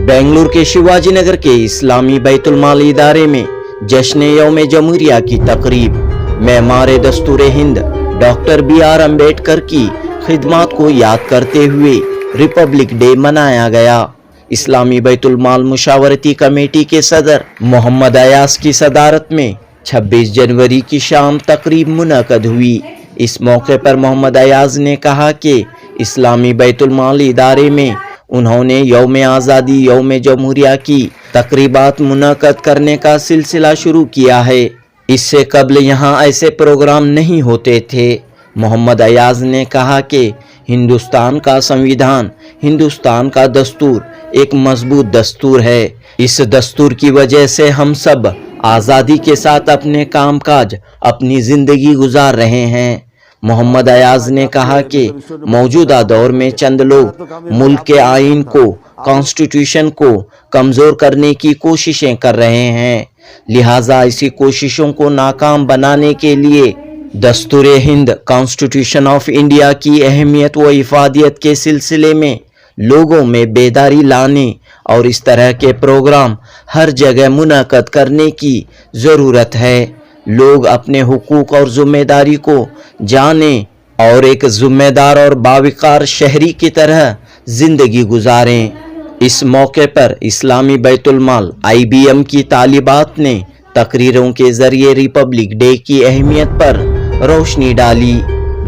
बेंगलुरु के शिवाजी नगर के इस्लामी बैतुल माल इदारे में जश्न यौम जमहूरिया की तकरीब में मारे दस्तूर हिंद डॉक्टर BR अम्बेडकर की खिदमत को याद करते हुए रिपब्लिक डे मनाया गया। इस्लामी बैतुल माल मुशावरती कमेटी के सदर मोहम्मद अयाज की सदारत में 26 जनवरी की शाम तकरीब मुनक़द हुई। इस मौके पर मोहम्मद अयाज ने कहा कि इस्लामी बैतुल माल इदारे में उन्होंने यौम आज़ादी यौम जमहूरिया की तकरीबात मुनक़द करने का सिलसिला शुरू किया है। इससे कबल यहाँ ऐसे प्रोग्राम नहीं होते थे। मोहम्मद अयाज ने कहा कि हिंदुस्तान का संविधान, हिंदुस्तान का दस्तूर एक मजबूत दस्तूर है। इस दस्तूर की वजह से हम सब आज़ादी के साथ अपने कामकाज, अपनी ज़िंदगी गुजार रहे हैं। मोहम्मद अयाज ने कहा कि मौजूदा दौर में चंद लोग मुल्क के आइन को, कॉन्स्टिट्यूशन को कमज़ोर करने की कोशिशें कर रहे हैं। लिहाजा इसी कोशिशों को नाकाम बनाने के लिए दस्तूर हिंद, कॉन्स्टिट्यूशन ऑफ इंडिया की अहमियत व इफादियत के सिलसिले में लोगों में बेदारी लाने और इस तरह के प्रोग्राम हर जगह मुनक़द करने की ज़रूरत है। लोग अपने हुकूक और ज़िम्मेदारी को जाने और एक ज़िम्मेदार और बावकार शहरी की तरह ज़िंदगी गुजारें। इस मौके पर इस्लामी बैतुल माल IBM की तालिबात ने तकरीरों के ज़रिए रिपब्लिक डे की अहमियत पर रोशनी डाली।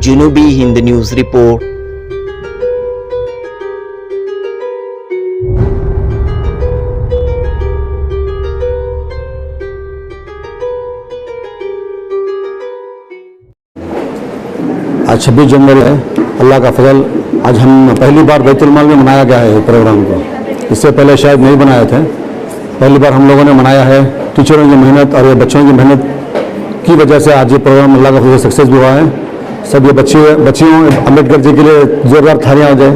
जुनूबी हिंद न्यूज़ रिपोर्ट। आज 26 जनवरी है, अल्लाह का फजल। आज हम पहली बार बैतुल माल में मनाया गया है प्रोग्राम को। इससे पहले शायद नहीं बनाए थे, पहली बार हम लोगों ने मनाया है। टीचरों की मेहनत और ये बच्चों की मेहनत की वजह से आज ये प्रोग्राम अल्लाह का फजल सक्सेस भी हुआ है। सब ये बच्चियों अम्बेडकर जी के लिए जोरदार थालियां हो जाए।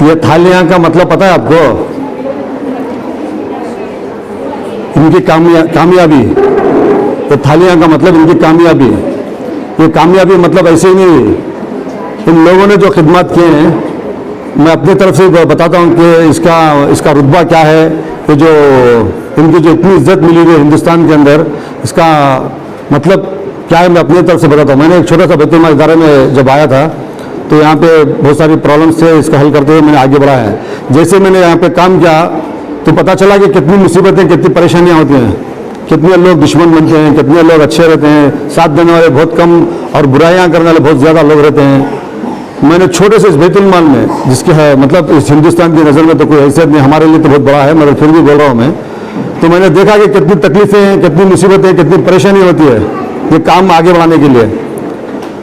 ये थालियां का मतलब पता है आपको? इनकी कामयाबी, तो थालियां का मतलब इनकी कामयाबी। ये कामयाबी मतलब ऐसे ही नहीं, इन लोगों ने जो खिदमत किए हैं, मैं अपनी तरफ से बताता हूं कि इसका रुतबा क्या है। ये जो इनकी जो इतनी इज्जत मिली हुई है हिंदुस्तान के अंदर, इसका मतलब क्या है मैं अपनी तरफ से बताता हूँ। मैंने एक छोटा सा बैतुल माल इदारे में जब आया था तो यहाँ पे बहुत सारी प्रॉब्लम्स थे, इसका हल करते हुए मैंने आगे बढ़ा है। जैसे मैंने यहाँ पे काम किया तो पता चला कि कितनी मुसीबतें, कितनी परेशानियाँ होती हैं, कितने लोग दुश्मन बनते हैं, कितने लोग अच्छे रहते हैं, साथ देने वाले बहुत कम और बुराइयाँ करने वाले बहुत ज़्यादा लोग रहते हैं। मैंने छोटे से इस बैतुल माल में, जिसके है मतलब इस हिंदुस्तान की नज़र में तो कोई हैसियत नहीं, हमारे लिए तो बहुत बड़ा है मगर फिर भी बोल रहा हूँ मैं, तो मैंने देखा कि कितनी तकलीफ़ें हैं, कितनी मुसीबतें, कितनी परेशानी होती है ये काम आगे बढ़ाने के लिए।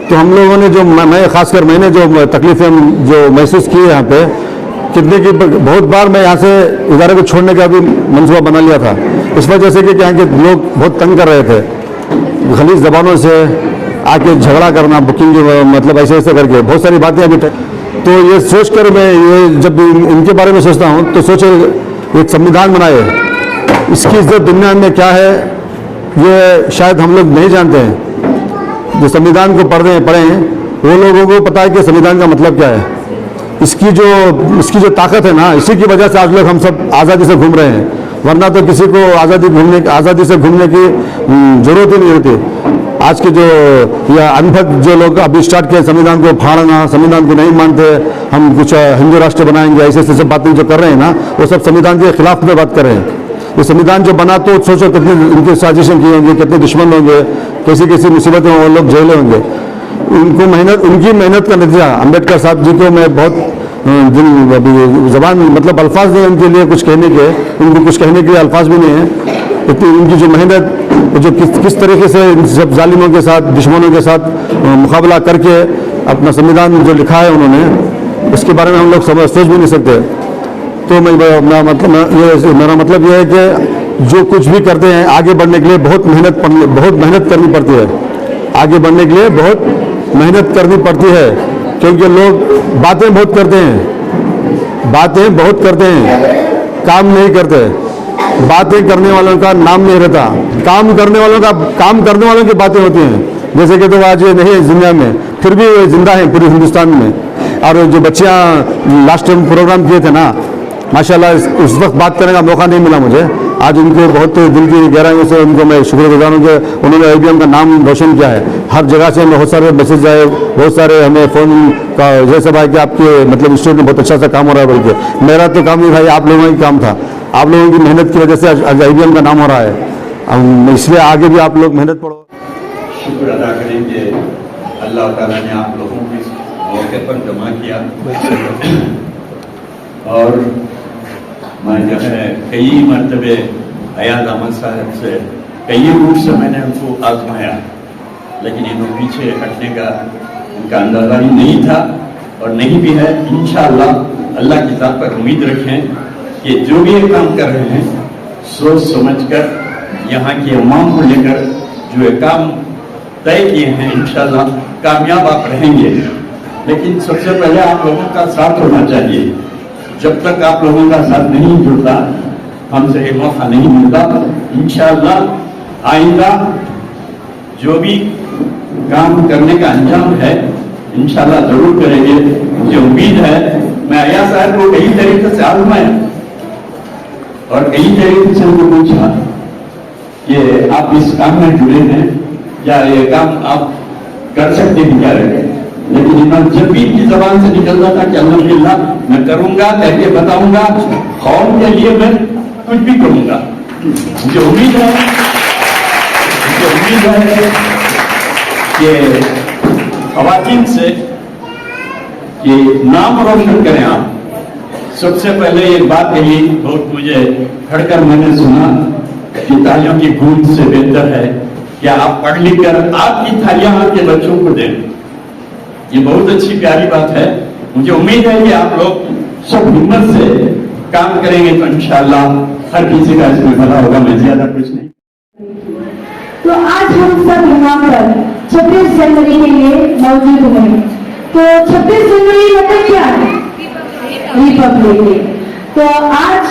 तो हम लोगों ने जो, मैं खासकर मैंने जो तकलीफ़ें जो महसूस की है यहाँ पे, कितने की बहुत बार मैं यहाँ से इदारे को छोड़ने का भी मंसूबा बना लिया था, इस वजह से कि यहाँ के लोग बहुत तंग कर रहे थे। खलीज ज़बानों से आके झगड़ा करना, बुकिंग मतलब ऐसे ऐसे करके बहुत सारी बातें अभी तक। तो ये सोच कर मैं ये जब इनके बारे में सोचता हूँ तो सोचे एक संविधान बनाए, इसकी इज्जत दुनिया में क्या है ये शायद हम लोग नहीं जानते हैं। जो संविधान को पढ़ें वो लोगों को पता है कि संविधान का मतलब क्या है। इसकी जो ताकत है ना, इसी की वजह से आज लोग हम सब आज़ादी से घूम रहे हैं, वरना तो किसी को आज़ादी से घूमने की जरूरत ही नहीं होती। आज के जो या अनपढ़ जो लोग अभी स्टार्ट किए संविधान को फाड़ना, संविधान को नहीं मानते, हम कुछ हिंदू राष्ट्र बनाएंगे, ऐसे ऐसे सब बातें जो कर रहे हैं ना, वो सब संविधान के खिलाफ में बात कर रहे हैं। ये संविधान जो बना तो सोचो कितनी उनकी साजिशें की होंगी, कितने दुश्मन होंगे, कैसी कैसी मुसीबतें वो लोग झेले होंगे। उनकी मेहनत का नतीजा अम्बेडकर साहब जी को मैं बहुत ज़बान मतलब अल्फाज नहीं उनके लिए कुछ कहने के, उनको कुछ कहने के लिए अल्फाज भी नहीं है। इतनी उनकी जो मेहनत, जो किस तरीके से इन सब जालिमों के साथ, दुश्मनों के साथ मुकाबला करके अपना संविधान जो लिखा है उन्होंने, उसके बारे में हम लोग सोच भी नहीं सकते। तो मेरा मतलब ये है कि जो कुछ भी करते हैं आगे बढ़ने के लिए बहुत मेहनत करनी पड़ती है। आगे बढ़ने के लिए बहुत मेहनत करनी पड़ती है, क्योंकि लोग बातें बहुत करते हैं, काम नहीं करते। बातें करने वालों का नाम नहीं रहता, काम करने वालों की बातें होती हैं। जैसे कि तो आज ये नहीं है दुनिया में, फिर भी जिंदा है पूरे हिंदुस्तान में। और जो बच्चियाँ लास्ट टाइम प्रोग्राम किए थे ना, माशाल्लाह उस वक्त बात करने का मौका नहीं मिला मुझे। आज उनके बहुत दिल की गहराइयों से उनको मैं शुक्रगुजार हूँ कि उन्होंने IBM का नाम रोशन किया है। हर जगह से हमें बहुत सारे मैसेज आए, बहुत सारे हमें फ़ोन का जैसे भाई कि आपके मतलब इंस्टीट्यूट में बहुत अच्छा सा काम हो रहा है। बल्कि मेरा तो काम नहीं भाई, आप लोगों का काम था। आप लोगों की मेहनत की वजह से आज IBM का नाम हो रहा है। इसलिए आगे भी आप लोग मेहनत पढ़ो। शुक्र अदा करेंगे अल्लाह ताला ने आप लोगों को इस मौके पर जमा किया। और मैं जो है कई मरतबे अयाज अहमद साहब से कई रूप से मैंने उनको आजमाया, लेकिन इन्हों पीछे हटने का उनका अंदाज़ा ही नहीं था और नहीं भी है। इंशाअल्लाह अल्लाह की ज़ात पर उम्मीद रखें कि जो भी ये काम कर रहे हैं सोच समझ कर यहाँ की अवाम को लेकर जो ये काम तय किए हैं, इंशाअल्लाह कामयाब आप रहेंगे। लेकिन सबसे पहले आप लोगों का साथ होना चाहिए। जब तक आप लोगों का साथ नहीं जुड़ता, हमसे ये मौका नहीं मिलता। इंशाअल्लाह आइंदा जो भी काम करने का अंजाम है इंशाअल्लाह जरूर करेंगे। मुझे उम्मीद है, मैं अयाज साहब को कई तरीके से आजमाया और कई तरीके से उनको पूछा कि आप इस काम में जुड़े हैं, क्या ये काम आप कर सकते हैं क्या रहे? लेकिन इन्होंने जब भी इनकी जबान से निकलता था कि अल्हम्दुलिल्लाह मैं करूंगा, कह के बताऊंगा, कौम के लिए मैं कुछ भी करूंगा। मुझे उम्मीद है कि खवातीन से कि नाम रोशन करें आप। सबसे पहले एक बात कही, बहुत मुझे खड़कर मैंने सुना कि तालियों की गूंज से बेहतर है कि आप पढ़ लिख कर आपकी थालियां आपके बच्चों को दें। ये बहुत अच्छी प्यारी बात है। मुझे उम्मीद है कि आप लोग सब हिम्मत से काम करेंगे तो इंशाअल्लाह हर किसी का इसमें भला होगा। मैं ज्यादा कुछ नहीं। तो आज हम सब यहाँ पर 26 जनवरी के लिए मौजूद हैं। तो 26 जनवरी मतलब क्या है? Republic day. तो आज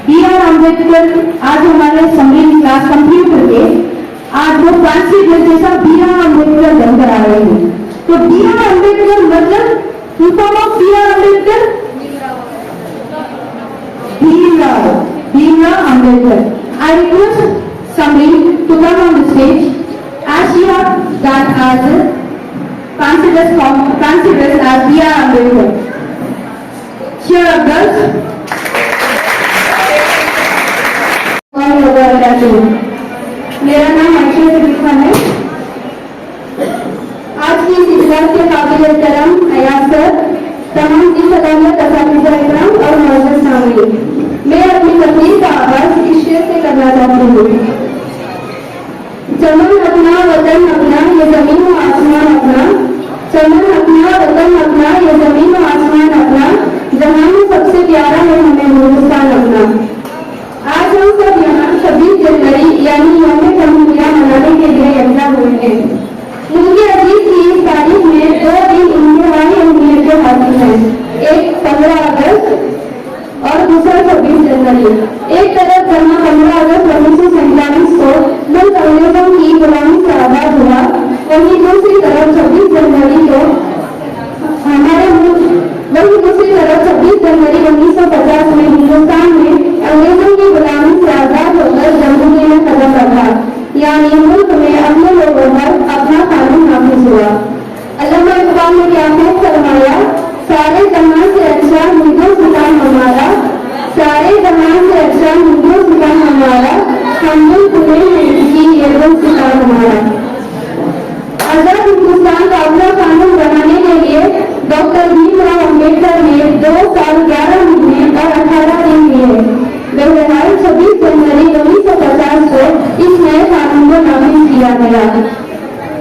BR अम्बेडकर आज हमारे संगीत क्लास कंप्लीट करके आज वो फांसी जैसा BR अम्बेडकर बनकर आ रहे हैं। तो BR अम्बेडकर मतलब full of BR Ambedkar Bhimrao Ambedkar. I request somebody to come on the stage as she have done as considered as BR Ambedkar. Cheer up, girls. मेरा नाम अक्षय त्रिपाठी है। आज की इस इजलास के काबिल एहतराम अयाज सर, तमाम की सलामियत इकराम और मौजूद सामने मैं अपनी तकरीर का आगाज इस शेर से करना चाहती हूँ। चमन अपना वतन अपना ये जमीन व आसमान अपना, चमन अपना वतन अपना ये जमीन व आसमान अपना, जहां में सबसे प्यारा है हमें हिंदुस्तान अपना। आज हम सब यहाँ 26 जनवरी यानी यौम जमहूरिया मनाने के लिए इकट्ठा हुए हैं। मुल्क अजीज की इस तारीख में 2 दिन इंतहाई अहमियत के हासिल हैं। एक 15 अगस्त और दूसरा 26 जनवरी। एक तरफ जहाँ 15 अगस्त 1947 को मुल्क अंग्रेजों की गुलामी से आजाद हुआ, वहीं दूसरी तरफ 26 जनवरी को हमारे मुल्क, वहीं दूसरी तरफ 26 जनवरी 1950 में हिंदुस्तान में अंग्रेजों की गुलामी से आजाद होकर जमहूरियत में कदम रखा, यानी मुल्क में अपने लोगों पर अपना कानून नाफिज हुआ। अल्लामा इकबाल ने क्या फरमाया, सारे जहां से अच्छा हिंदुस्तान हमारा, सारे जहां से अच्छा हिंदुस्तान हमारा, हम मुल्क में की ये हिंदुस्तान हमारा। आजाद हिंदुस्तान का अपना कानून बनाने के लिए डॉक्टर भीमराव अम्बेडकर ने 2 साल 11 महीने और 18 दिन दिए। बहरहाल 26 जनवरी 1950 को इस नए कानून को नाफिज किया गया।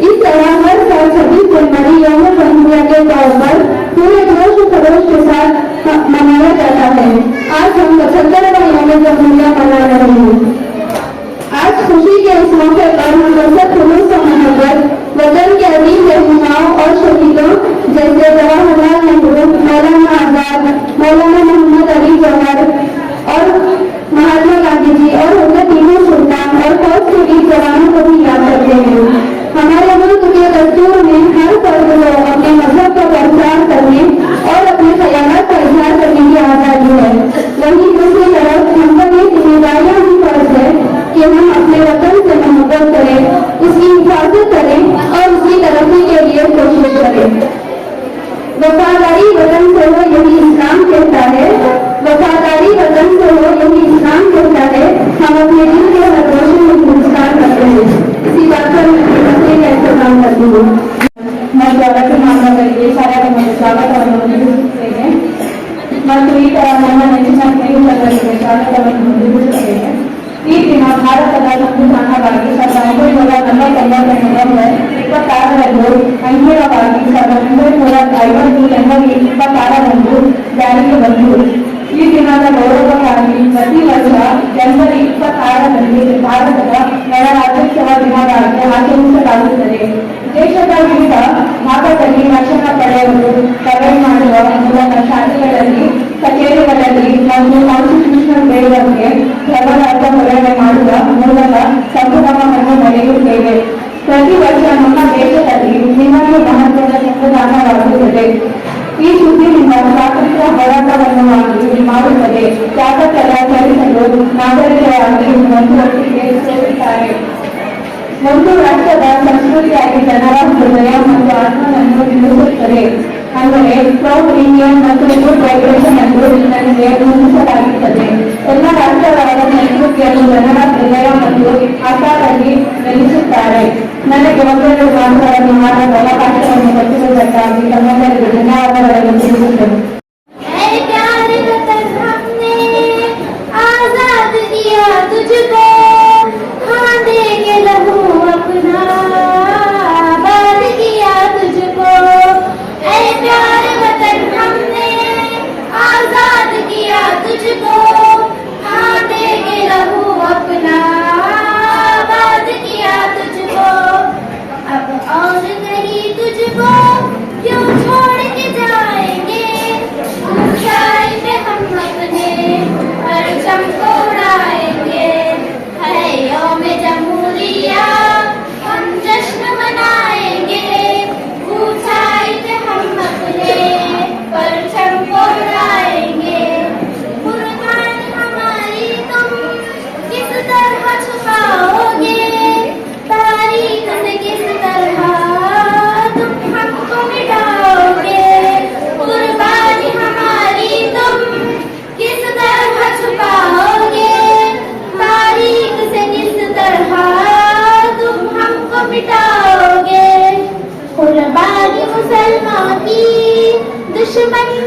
इस तरह हर साल 26 जनवरी यौम जमहूरिया के तौर पर पूरे जोश खरोश के साथ मनाया जाता है। आज हम 75वां यौम जमहूरिया मना रहे हैं। आज खुशी के इस मौके पर हम जुलूस मोहब्बत वतन के अजीज रहनुमाओं और शहीदों जैसे जवाहरलाल नेहरू, मौलाना आजाद, मौलाना मोहम्मद अली जौहर और महात्मा गांधी जी और उनके तीनों सुल्तान और फौज के वीर जवानों को भी याद करते हैं। हमारे मुल्क के दस्तूर में हर फर्द को अपने मजहब का प्रचार करने और उसकी हिफाजत करें और उसकी तरक्की के लिए कोशिश करें। वफादारी वतन से हो यही इस्लाम कहता है, वफादारी वतन से हो यही इस्लाम कहता है। हम अपने दिल के हर रोशन में पुरस्कार करते हैं। इसी बात पर मैं का एहतराम करती हूँ। मैं द्वारा के मामला करिए सारा का स्वागत और ಮತ್ತು ಈ ತರ ನಮ್ಮ ನೆಚ್ಚಿನ ಸ್ನೇಹಿತರಿಗೆ ಸ್ವಾಗತವನ್ನು ಈ ದಿನ ಭಾರತದ ಸಂವಿಧಾನವಾಗಿ 1949 ನವೆಂಬರ್ 26ರಂದು ಅಂತಿಮವಾಗಿ 1950 ಜನವರಿ 26ರಂದು ಜಾರಿಗೆ ಬಂತು। ಈ ದಿನದ ಗೌರವಕ್ಕಾಗಿ ಪ್ರತಿ ವರ್ಷ ಜನವರಿ 26ರಂದು ಭಾರತದ ಗಣರಾಜ್ಯೋತ್ಸವ ದಿನವಾಗಿ ಆಚರಿಸಲಾಗುತ್ತದೆ। ದೇಶದ ವಿವಿಧ ಭಾಗದಲ್ಲಿ ರಕ್ಷಣಾ ಪಡೆಯಲು ಪರೇಡ್ ಮಾಡುವ ಮೂಲಕ ಶಾಲೆಗಳಲ್ಲಿ, ಕಚೇರಿಗಳಲ್ಲಿ ಮತ್ತು ಕಾನ್ಸ್ಟಿಟ್ಯೂಷನಲ್ ಡೇ ಬಗ್ಗೆ ಪ್ರಬಲ ಹೊರಗಡೆ ಮಾಡುವ ಮೂಲಕ ಸಂಭ್ರಮವನ್ನು ನಡೆಯುತ್ತೇವೆ। ಪ್ರತಿ ವರ್ಷ ನಮ್ಮ ದೇಶದಲ್ಲಿ ನಿಮ್ಮನ್ನು ಮಹತ್ವದ ಸಂವಿಧಾನವಾಗುತ್ತದೆ। ಈ ಸುದ್ದಿನಿಂದ ಸ್ವಾತಂತ್ರ್ಯ ಹೋರಾಟವನ್ನು ಮಾಡುತ್ತದೆ। ತ್ಯಾಗಕ್ಕೆಲ್ಲ ಚಲಿಸಲು ನಾಗರಿಕರಾಗಿ ಒಂದು ಒಟ್ಟಿಗೆ ಸೇರುತ್ತಾರೆ। ಒಂದು ರಾಷ್ಟ್ರದ ಸಂಸ್ಕೃತಿಯಾಗಿ ಜನರ ಹೃದಯ ಮತ್ತು ಆತ್ಮವನ್ನು ತಿಳಿಸುತ್ತದೆ। ಅಂದರೆ ಪ್ರೌಡ್ ಇಂಡಿಯನ್ ಮತ್ತು ಗುಡ್ ವೈಬ್ರೇಷನ್ ಎಂದು ನನಗೆ ಊಹಿಸಲಾಗುತ್ತದೆ। ಎಲ್ಲ ರಾಷ್ಟ್ರಗಳ ಸಂಸ್ಕೃತಿಯನ್ನು ಜನರ ಹೃದಯ ಮತ್ತು ಆಕಾರದಲ್ಲಿ ನೆಲೆಸುತ್ತಾರೆ। ನನಗೆ ಒಂದೆರಡು ಮಾತುಗಳನ್ನು ಮಾಡಲು ಅವಕಾಶವನ್ನು ಕೊಟ್ಟಿರುವುದಕ್ಕಾಗಿ ತಮ್ಮೆಲ್ಲರಿಗೂ ಧನ್ಯವಾದಗಳನ್ನು ತಿಳಿಸುತ್ತೇನೆ। दुश्मन